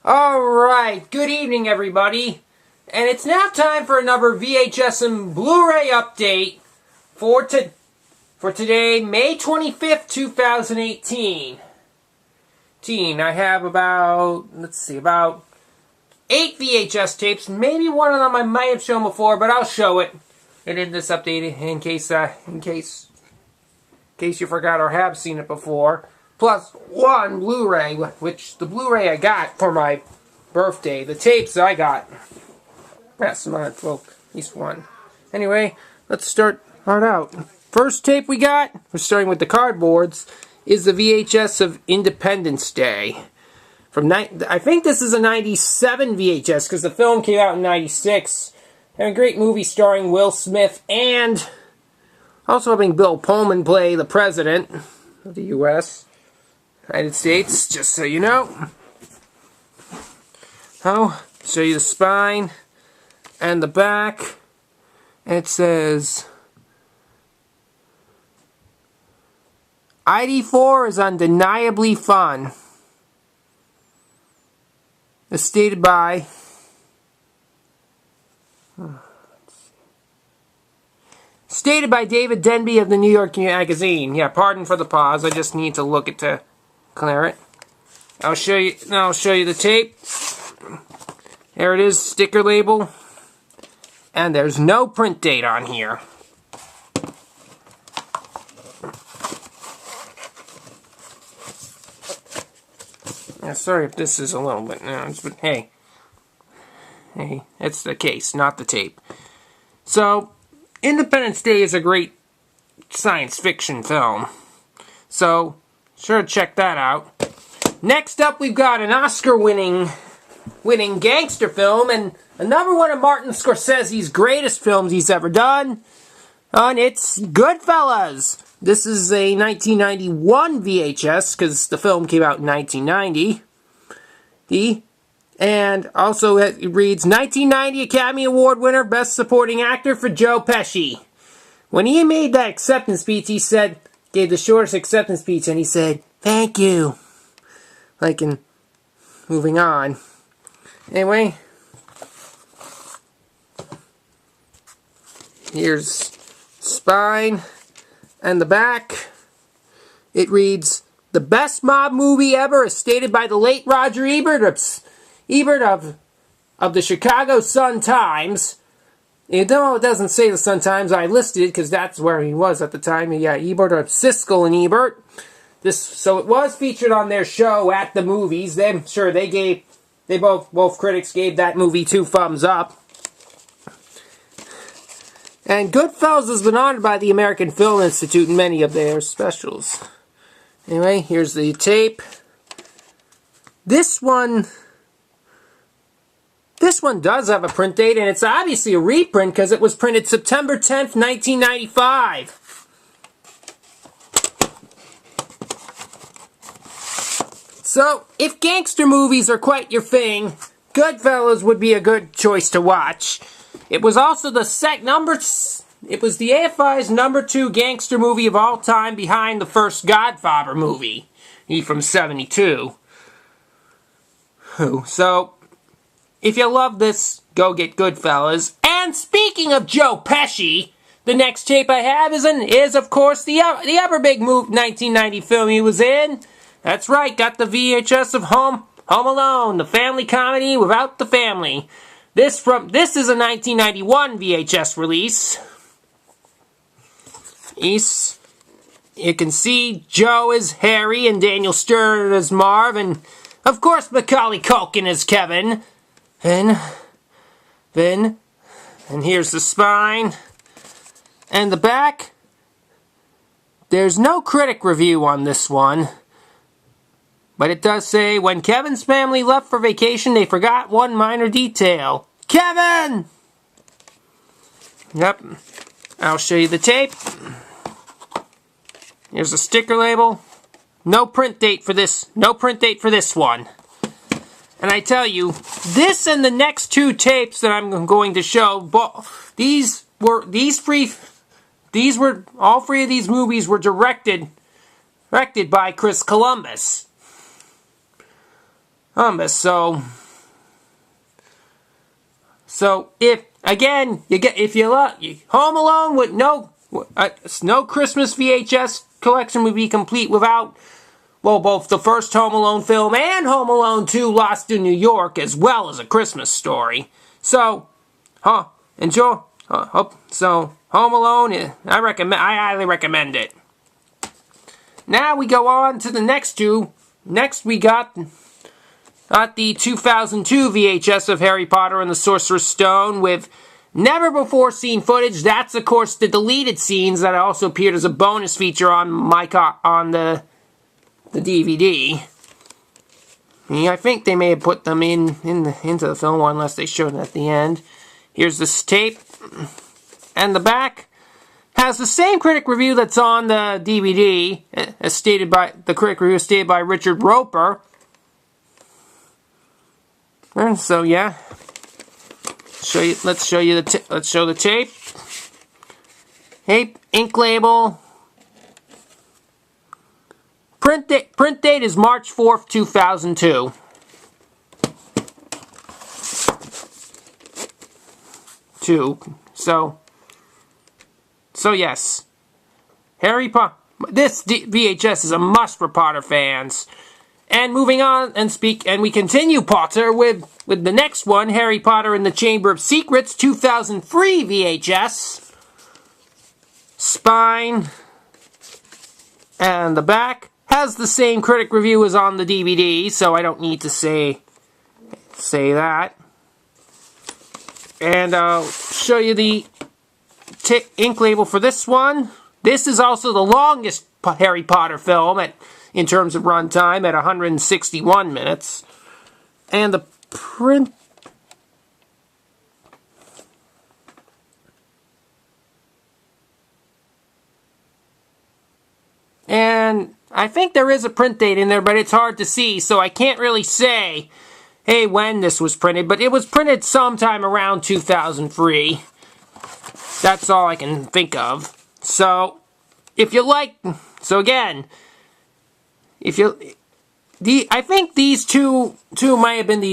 Alright, good evening everybody. And it's now time for another VHS and Blu-ray update for today, May 25th, 2018. I have about 8 VHS tapes. Maybe one of them I might have shown before, but I'll show it. And in this update, in case you forgot or have seen it before. Plus one Blu-ray, which the Blu-ray I got for my birthday. The tapes I got last month. Well, at least one. Anyway, let's start out. First tape we got, we're starting with the cardboards, is the VHS of Independence Day. I think this is a 97 VHS, because the film came out in 96. And a great movie starring Will Smith and also having Bill Pullman play the president of the U.S. United States, just so you know. I'll show you the spine and the back. And it says, ID4 is undeniably fun. As stated by David Denby of the New York Magazine. Yeah, pardon for the pause. I just need to look it to clear it. I'll show you the tape. There it is, sticker label. And there's no print date on here. Yeah, sorry if this is a little bit but hey, it's the case, not the tape. So, Independence Day is a great science fiction film. So, sure to check that out. Next up, we've got an Oscar-winning gangster film, and another one of Martin Scorsese's greatest films he's ever done. And it's Goodfellas. This is a 1991 VHS, because the film came out in 1990. And also it reads, 1990 Academy Award winner, Best Supporting Actor for Joe Pesci. When he made that acceptance speech, he said, gave the shortest acceptance speech, and he said, thank you. Like in moving on. Anyway, here's spine and the back. It reads, the best mob movie ever, as stated by the late Roger Ebert of the Chicago Sun-Times. Even though it doesn't say the Sun-Times, I listed it because that's where he was at the time. Yeah, Ebert of Siskel and Ebert. So it was featured on their show at the movies. They both critics gave that movie 2 thumbs up. And Goodfellas has been honored by the American Film Institute in many of their specials. Anyway, here's the tape. This one does have a print date, and it's obviously a reprint because it was printed September 10th, 1995. So, if gangster movies are quite your thing, Goodfellas would be a good choice to watch. It was also the AFI's number 2 gangster movie of all time, behind the first Godfather movie, from '72. So, if you love this, go get Goodfellas. And speaking of Joe Pesci, the next tape I have is of course the other big 1990 film he was in. That's right, got the VHS of Home Alone, the family comedy without the family. This is a 1991 VHS release. You can see Joe as Harry and Daniel Stern as Marv, and of course Macaulay Culkin as Kevin. And here's the spine and the back. There's no critic review on this one. But it does say, when Kevin's family left for vacation, they forgot one minor detail. Kevin! Yep. I'll show you the tape. Here's a sticker label. No print date for this. No print date for this one. And I tell you, this and the next 2 tapes that I'm going to show, all 3 of these movies were directed by Chris Columbus. So if again if you love Home Alone with no Christmas VHS collection would be complete without, well, both the first Home Alone film and Home Alone 2 Lost in New York, as well as A Christmas Story. So, enjoy. So Home Alone, I highly recommend it. Now we go on to the next two. Next we got the 2002 VHS of Harry Potter and the Sorcerer's Stone with never before seen footage. That's of course the deleted scenes that also appeared as a bonus feature on the DVD. I think they may have put them into the film, unless they showed it at the end. Here's this tape, and the back has the same critic review that's on the DVD, as stated by the critic review stated by Richard Roper. And so yeah, let's show the tape. Tape, ink label. Print date is March 4th, 2002. So yes, Harry Potter. This VHS is a must for Potter fans. And moving on and we continue Potter with the next one, Harry Potter and the Chamber of Secrets, 2003 VHS. Spine and the back has the same critic review as on the DVD, so I don't need to say that. And I'll show you the ink label for this one. This is also the longest Harry Potter film in terms of runtime at 161 minutes. And the print... And I think there is a print date in there, but it's hard to see, so I can't really say, hey, when this was printed. But it was printed sometime around 2003. That's all I can think of. So, if you like... So again... I think these two may have been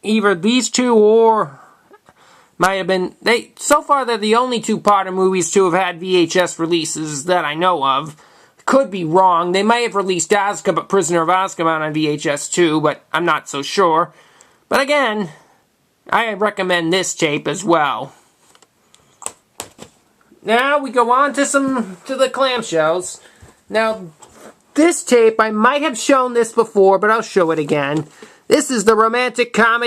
either these two or might have been so far they're the only two Potter movies to have had VHS releases that I know of. Could be wrong. They may have released Prisoner of Azkaban on VHS too, but I'm not so sure. But again, I recommend this tape as well. Now we go on to the clamshells. Now, this tape, I might have shown this before, but I'll show it again. This is the romantic film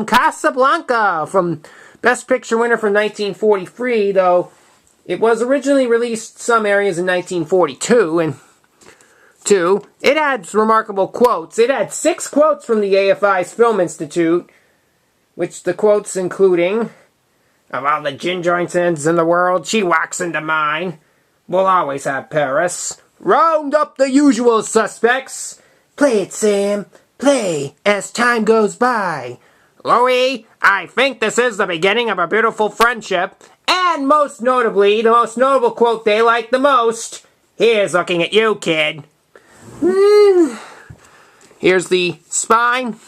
Casablanca, from Best Picture winner from 1943, though it was originally released some areas in 1942, It had remarkable quotes. It had 6 quotes from the AFI's Film Institute, which the quotes including, "Of all the gin joints in the world, she walks into mine. We'll always have Paris. Round up the usual suspects. Play it, Sam. Play as time goes by. Louis, I think this is the beginning of a beautiful friendship." And most notably, the most notable quote they like the most, "Here's looking at you, kid." Here's the spine.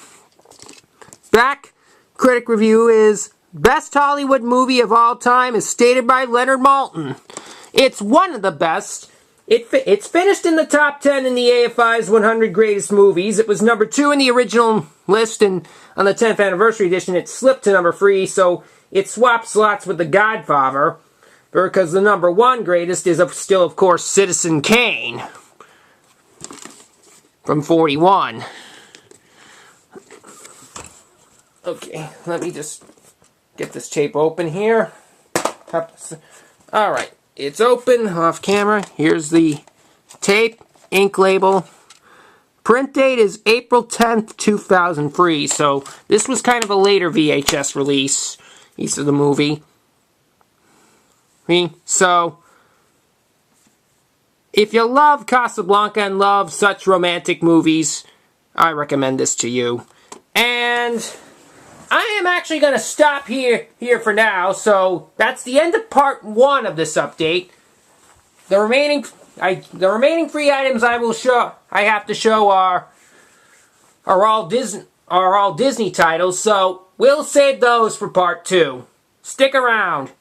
Back critic review is, "Best Hollywood movie of all time as stated by Leonard Maltin. It's one of the best. It's finished in the top 10 in the AFI's 100 Greatest Movies. It was number 2 in the original list, and on the 10th anniversary edition it slipped to number 3, so it swapped slots with The Godfather, because the number 1 greatest is still, of course, Citizen Kane from 41. Okay, let me just get this tape open here. Alright. It's open, off camera. Here's the tape, ink label. Print date is April 10th, 2003. So this was kind of a later VHS release of the movie. So if you love Casablanca and love such romantic movies, I recommend this to you. And I am actually going to stop here for now, so that's the end of part 1 of this update. The remaining 3 items I have to show are are all Disney titles, so we'll save those for part 2. Stick around.